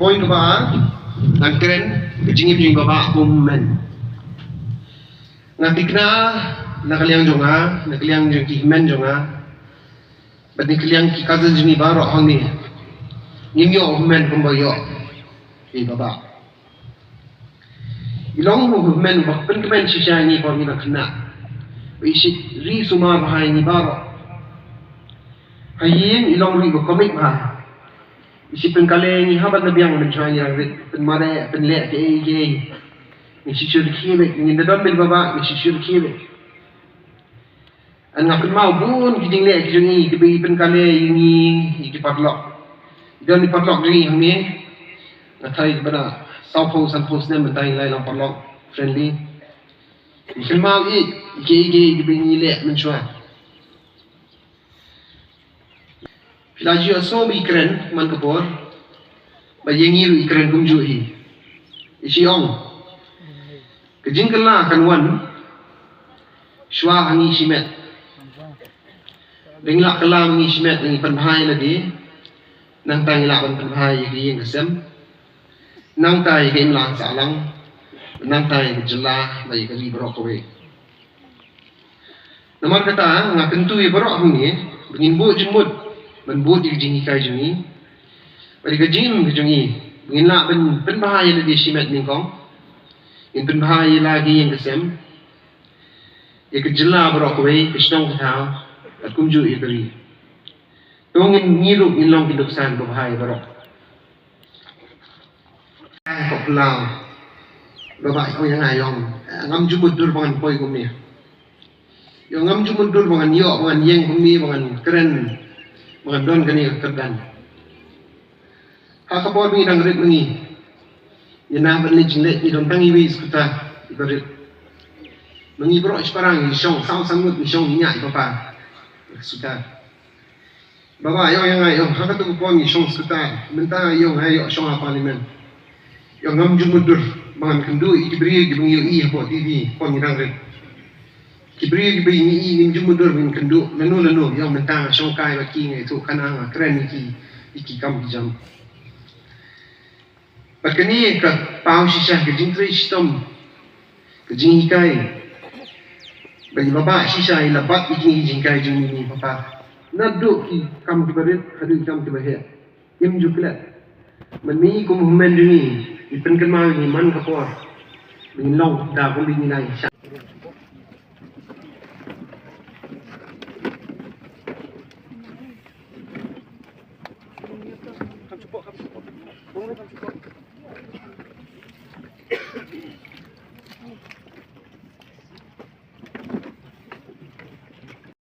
Poin ke ba nang keren kejingip jing baba kummen ngatikna nakaliang jonga nakaliang jing kimen jonga bani kaliang ki kazan jini baro hangi ngimyo men kumbayo i baba ilong mu men bak pen kemen shisha ni ko ni nakna isi ri suma bahai ni baro hayin ilong ri ko komik ba isi pengkale ni habat na biang mencuai yang penmare penle ke ni sisir kibe ni dadon bil baba ni sisir kibe an ngapin mau bun kijing le kijing ni dibi pengkale ni di padlock dan di padlock ni hang ni natai bana saupo sanpos ne mentai lai lang padlock friendly ni mau i dibi ni le mencuai Laju asom ikren man kapor, bayengiru ikren kumjuhi. Isi ong, kejingkala kanwan, shwa hangi simet. Dengilak kalam hangi simet hangi panbahai lagi, nang tay ilaban panbahai yagi yang kesem, nang tay kay imlang salang, nang tay kejela bayi kali berok kowe. Naman kata ngakentu berok hangi, bengimbu jemut. Menbuat di jingi kai jungi, bagi kejing jungi, menginlah penbahaya lagi simet ningkong, in penbahaya lagi yang kesem, ya kejela berokwe, kesnong ketau, at kumju ikari. Tungin ngiluk ilong pinuksan berbahaya berok. Kok pelau, bapak kau yang ayong, ngam jumut dur bangan poi kumni, yang ngam jumut dur bangan yok bangan yeng kumni bangan keren. Mengadon kani kerdan. Hakapor mi dang rit mengi. Yana benle jingle ni dong tangi wis kuta ibarit. Mengi bro isparang ni song sang sangut ni song nya papa. Suka. Baba yo yang ayo hakatu ko ni song suka. Menta yo ayo song parlimen. Yo ngam jumudur mangan kendu ibri gibung i po TV ko ni dang rit. Kibri kibri ini jumudur min kendu lanu yang mentang songkai laki ngai tu kanang keren iki kam jam. Pakani ka pau sisa ke jingtri sistem ke jingikai. Bagi bapa sisa ilabat iki jingkai jing ni papa. Nadu ki kam kibarit hadu kam kibahya. Im juklat. Meni ko muhmen ni ipen kemal ni man kapor. Minlong da ko ni nai. Come support.